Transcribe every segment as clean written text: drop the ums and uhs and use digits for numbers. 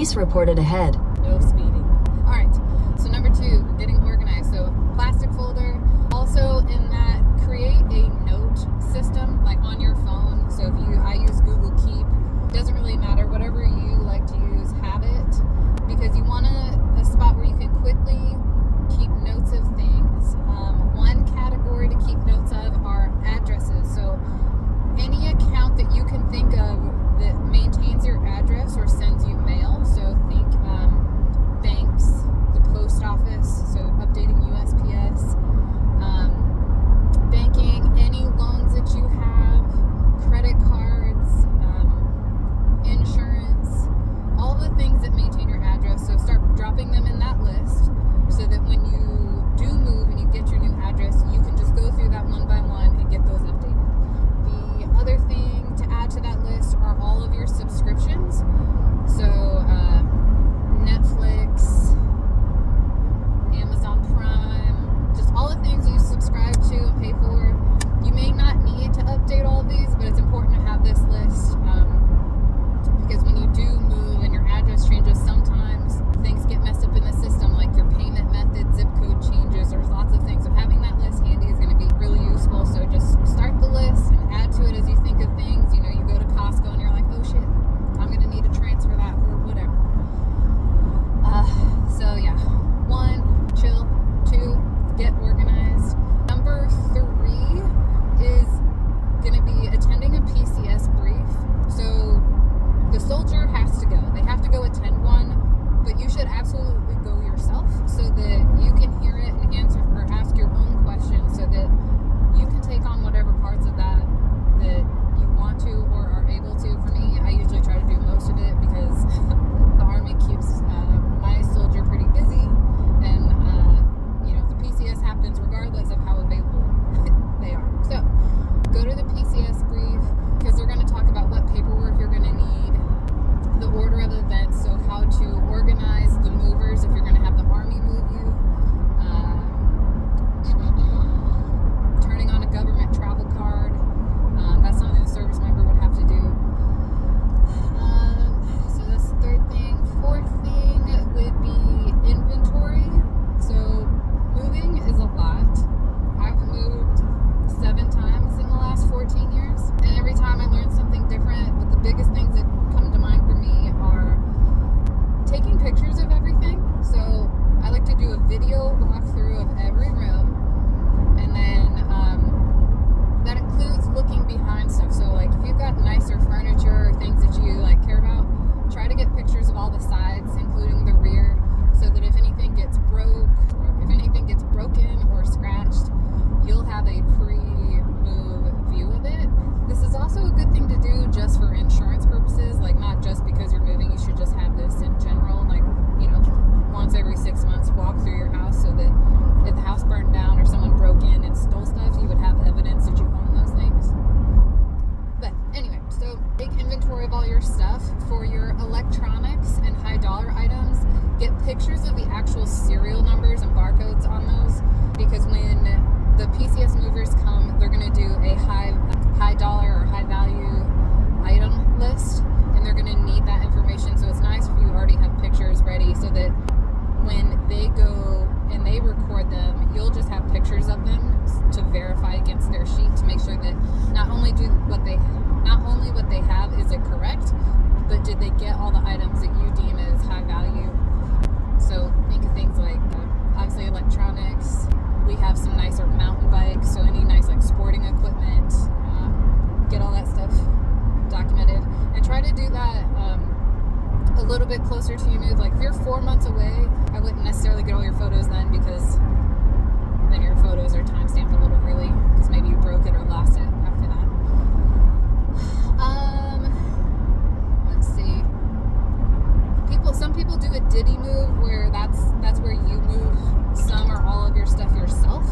Police reported ahead. No speeding. All right. So number 2, getting organized. So plastic folder. Also in that, create a note system like on your phone. So I use Google Keep. It doesn't really matter. Whatever you like to use, have it. Because you want a spot where you can quickly keep notes of things. One category to keep notes of are addresses. So any account that you can think of that maintains your address or sends you mail. So think banks, the post office, so updating USPS, banking, any loans that you have, credit cards, insurance, all the things that maintain your address. So start dropping them in that list so that when you do move and you get your new address, you can just go through that one by one and get those updated. The other thing to add to that list are all of your subscriptions. So Netflix, Amazon Prime, just all the things you subscribe to and pay for. You may not need to update all of these, but it's important to have this list because when you do move and your address changes, sometimes things get messed up in the system, like your payment method, zip code changes. There's lots of things. So having that list handy is going to be really useful. So just start the list and add to it as you think of things. You know, you go to Costco and you're like, oh shit, I'm going to need to transfer that or whatever. So yeah, 1, chill. 2, get organized. Number 3 is going to be attending a PCS brief. So the soldier has to go. They have to go attend one, but you should absolutely go yourself so that you can hear it and answer or ask your own questions so that you can take on whatever parts of that you want to or are able to. For me, I usually try to do most of it because the Army keeps my soldier pretty busy, and the PCS happens regardless of how available they are. So go to the PCS brief because they're going to talk about what paperwork you're going to need, the order of events, so how to organize the movers if you're going to have the Army move you, turning on a government travel card. That's something the service member would have to do. So that's the 3rd thing. 4th thing would be inventory. So moving is a lot. I've moved 7 times in the last 14 years, and every time I learn something different. But the biggest things that come to mind for me are taking pictures of everything. So I like to do a video walkthrough of every room, and then that includes looking behind stuff. So like if you've got nicer furniture or things that you like care about, try to get pictures of all the sides, including the rear, so that if anything gets broken or scratched, you'll have a pre-move view of it. This is also a good thing to do just for insurance purposes, like not just because you're moving. You should just have this in general, like, once every 6 months, walk through your house so that if the house burned down or someone broke in and stole stuff, you would have evidence that you own those things. But anyway, so take inventory of all your stuff. For your electronics and high dollar items, get pictures of the actual serial numbers and barcodes on those, because when the PCS movers come, they're going to do a high dollar or high value item list, and they're going to need that information. So it's nice if you already have pictures ready so that when they go and they record them, you'll just have pictures of them to verify against their sheet to make sure that not only what they have is it correct, but did they get all the items that you deem as high value. So think of things like obviously electronics. We have some nicer mountain bikes, so any nice like sporting equipment, get all that stuff documented, and try to do that a little bit closer to your move. Like if you're 4 months away, I wouldn't necessarily get all your photos then, because then your photos are timestamped a little early because maybe you broke it or lost it after that. Let's see. Some people do a Diddy move where that's where you move some or all of your stuff yourself.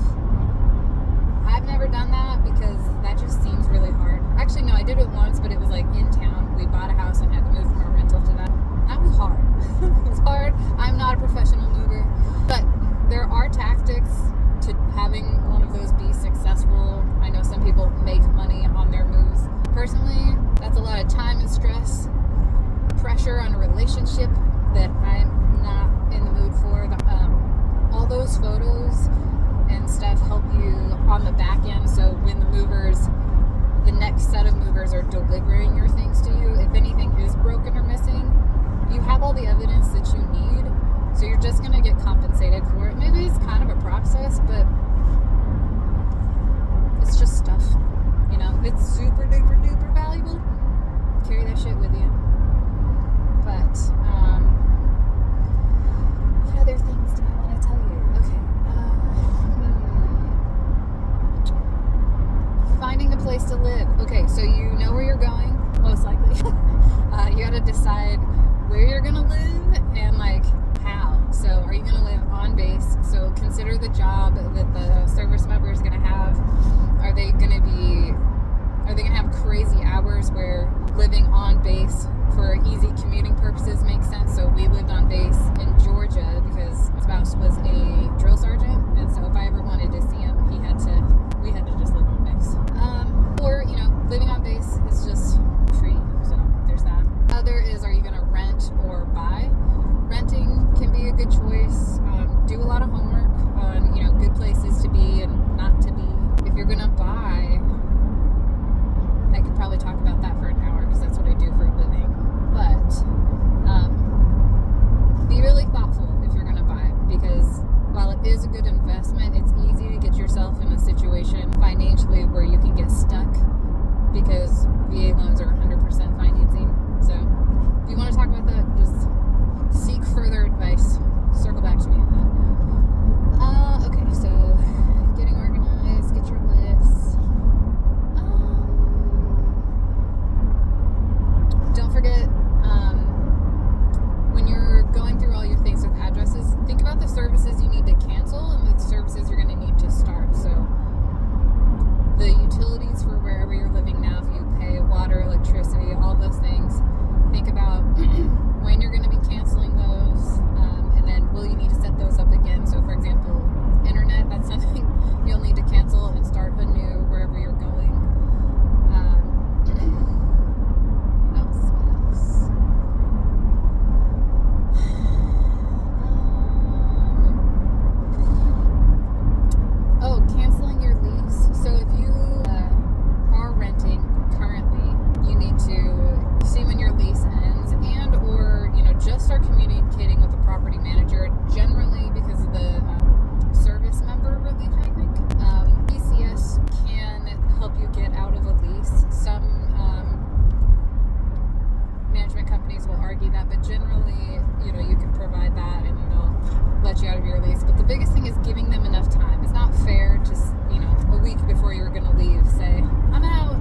I've never done that because that just seems really hard. Actually, no, I did it once, but it was like in town. We bought a house and had to move from our rental to that. That was hard. It was hard. I'm not a professional mover, but there are tactics to having one of those be successful. I know some people make money on their moves. Personally, that's a lot of time and stress, pressure on a relationship, that I'm not in the mood for. All those photos and stuff help you on the back end, so when the next set of movers are delivering your things to you, if anything is broken or missing, you have all the evidence that you need, so you're just going to get compensated for it. Maybe it's kind of a process, but it's just stuff, it's super duper duper valuable. Carry that shit with you. But what other things do I want to tell you? Okay. Finding a place to live. Okay, so you know where you're going, most likely. You got to decide where you're going to live and how. So are you going to live on base? So consider the job that the service member is going to have. Are they going to have crazy hours where living on base for easy commuting purposes makes sense? So we lived on base in Georgia because my spouse was a drill sergeant, and so if I ever wanted to see him, we had to just live on base. Or living on base is just free, so there's that. Other is, are you going to rent or buy? Renting can be a good choice. Do a lot of homework on good places to be and not to be. If you're going to buy, I could probably talk about that for an hour because that's what I do for a living. But be really thoughtful if you're going to buy, because while it is a good investment, it's easy to get yourself in a situation financially where you can get stuck because VA loans are 100% financing. So if you want to talk about that, just seek further advice. Circle back to me on that. Okay, so getting organized, get your list. Don't forget, when you're going through all your things with addresses, think about the services you need to cancel and the services you're going to need to start. So the utilities for wherever you're living now, if you pay water, electricity, all those things, think about when you're going to be canceling those, and then will you need to set those up again. So for example, internet, that's something you'll need to cancel and start anew wherever you're going. Canceling your lease. So if you are renting currently, you need to see when your lease ends, and or just start communicating with the property manager. Generally, because of the service member relief, I think PCS can help you get out of a lease. Some management companies will argue that, but generally, you can provide that and they'll let you out of your lease. But the biggest thing is giving them enough time. It's not fair to, a week before you're going to leave, say, I'm out.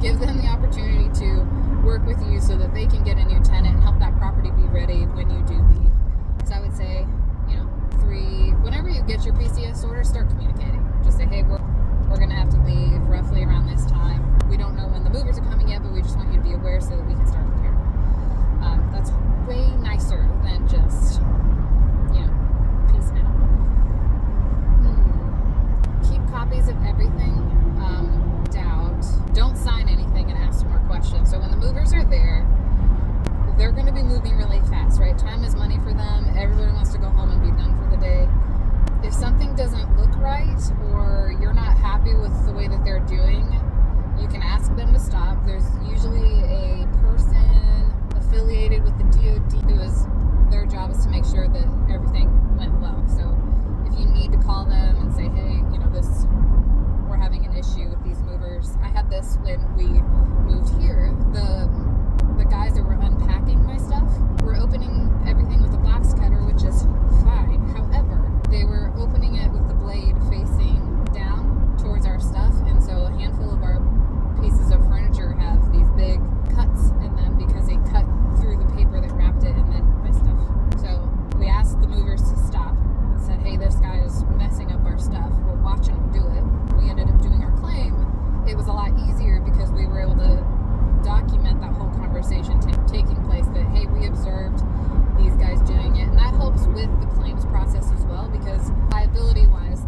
Give them the opportunity to work with you so that they can get a new tenant and help that property be ready when you do leave. So I would say, whenever you get your PCS order, start communicating. Just say, hey, we're going to have to leave roughly around this time. We don't know when the movers are coming yet, but we just want you to be aware so that we can start preparing. That's way nicer than just, piecemeal. Keep copies of everything. Don't sign anything and ask more questions. So when the movers are there, they're going to be moving really fast, right? Time is money for them. Everybody wants to go home and be done for the day. If something doesn't look right or you're not happy with the way that they're doing, you can ask them to stop. There's usually a person affiliated with the DOD their job is to make sure that everything went well. So if you need to call them and say, hey, we're having an issue with these movers. I had this when we moved here. The guys that were unpacking my stuff were opening everything with a box cutter, which is fine. However, they were opening it with the blade facing down towards our stuff, and so a handful of our pieces of furniture have these big cuts in them because they cut through the paper that wrapped it and then my stuff. So we asked the movers to stop and said, hey, this guy is messing up our stuff. We're watching him do it. We ended up doing our claim. It was a lot easier because we were able to document that whole conversation taking place, that, hey, we observed these guys doing it. And that helps with the claims process as well, because liability-wise,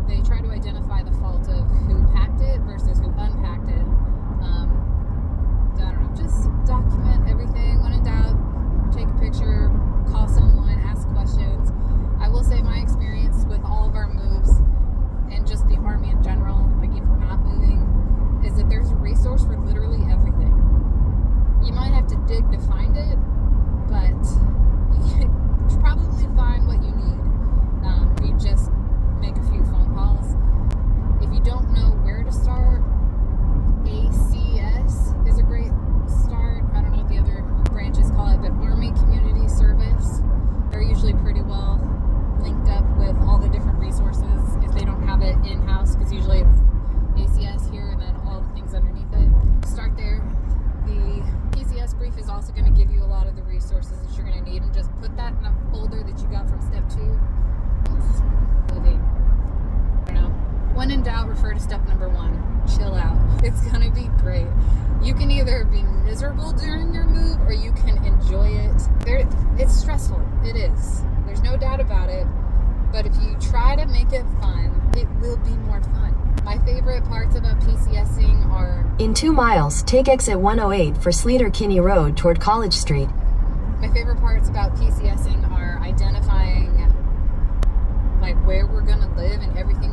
they try to identify the fault of who packed it versus who unpacked it. I don't know, just document everything. When in doubt, take a picture. When in doubt, refer to step number 1. Chill out. It's going to be great. You can either be miserable during your move or you can enjoy it. It's stressful. It is. There's no doubt about it. But if you try to make it fun, it will be more fun. My favorite parts about PCSing are... In 2 miles, take exit 108 for Sleater-Kinney Road toward College Street. My favorite parts about PCSing are identifying like where we're going to live and everything